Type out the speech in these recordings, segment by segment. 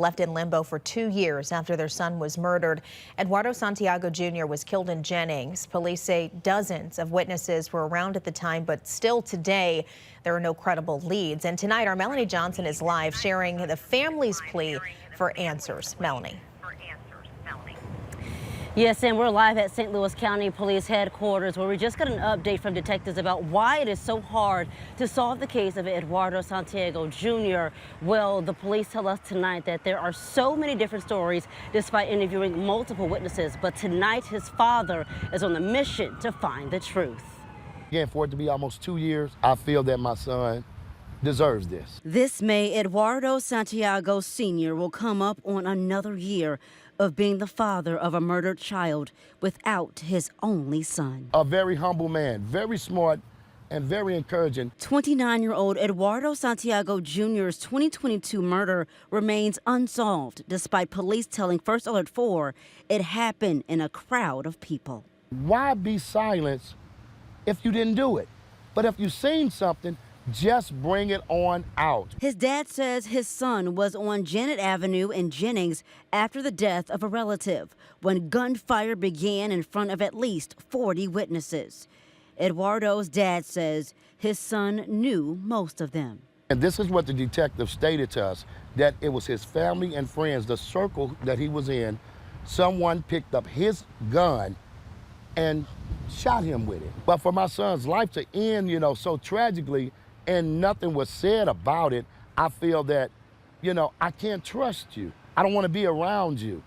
Left in limbo for 2 years after their son was murdered. Eduardo Santiago Jr. was killed in Jennings. Police say dozens of witnesses were around at the time, but still today there are no credible leads. And tonight our Melanie Johnson is live sharing the family's plea for answers. Melanie. Yes, and we're live at St. Louis County Police Headquarters, where we just got an update from detectives about why it is so hard to solve the case of Eduardo Santiago Jr. Well, the police tell us tonight that there are so many different stories despite interviewing multiple witnesses. But tonight, his father is on a mission to find the truth. Again, for it to be almost 2 years, I feel that my son deserves this. This May, Eduardo Santiago Sr. will come up on another year of being the father of a murdered child without his only son. A very humble man, very smart, and very encouraging. 29-year-old Eduardo Santiago Jr.'s 2022 murder remains unsolved, despite police telling First Alert 4 it happened in a crowd of people. Why be silent if you didn't do it? But if you've seen something, just bring it on out. His dad says his son was on Janet Avenue in Jennings after the death of a relative when gunfire began in front of at least 40 witnesses. Eduardo's dad says his son knew most of them. And this is what the detective stated to us, that it was his family and friends, the circle that he was in. Someone picked up his gun and shot him with it. But for my son's life to end, so tragically, and nothing was said about it, I feel that, I can't trust you. I don't want to be around you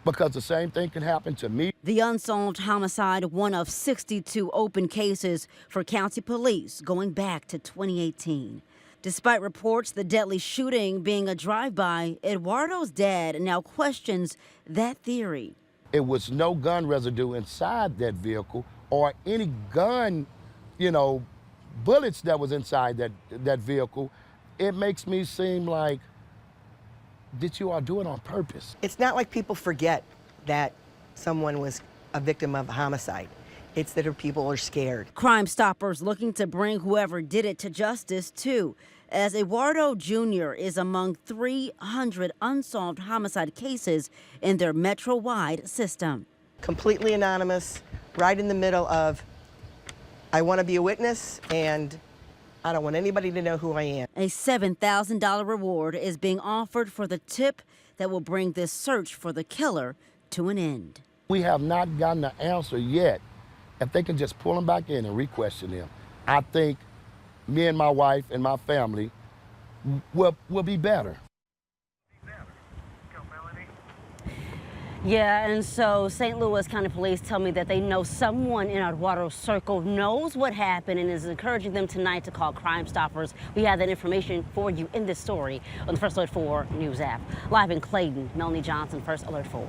because the same thing can happen to me. The unsolved homicide, one of 62 open cases for county police going back to 2018. Despite reports the deadly shooting being a drive-by, Eduardo's dad now questions that theory. It was no gun residue inside that vehicle or any gun, bullets that was inside that vehicle. It makes me seem like, did you all do it on purpose? It's not like people forget that someone was a victim of a homicide. It's that people are scared. Crime Stoppers looking to bring whoever did it to justice, too, as Eduardo Jr. is among 300 unsolved homicide cases in their metro-wide system. Completely anonymous, right in the middle of, I want to be a witness, and I don't want anybody to know who I am. A $7,000 reward is being offered for the tip that will bring this search for the killer to an end. We have not gotten the answer yet. If they can just pull him back in and re-question him, I think me and my wife and my family will be better. Yeah, and so St. Louis County Police tell me that they know someone in Eduardo's circle knows what happened and is encouraging them tonight to call Crime Stoppers. We have that information for you in this story on the First Alert 4 News app. Live in Clayton, Melanie Johnson, First Alert 4.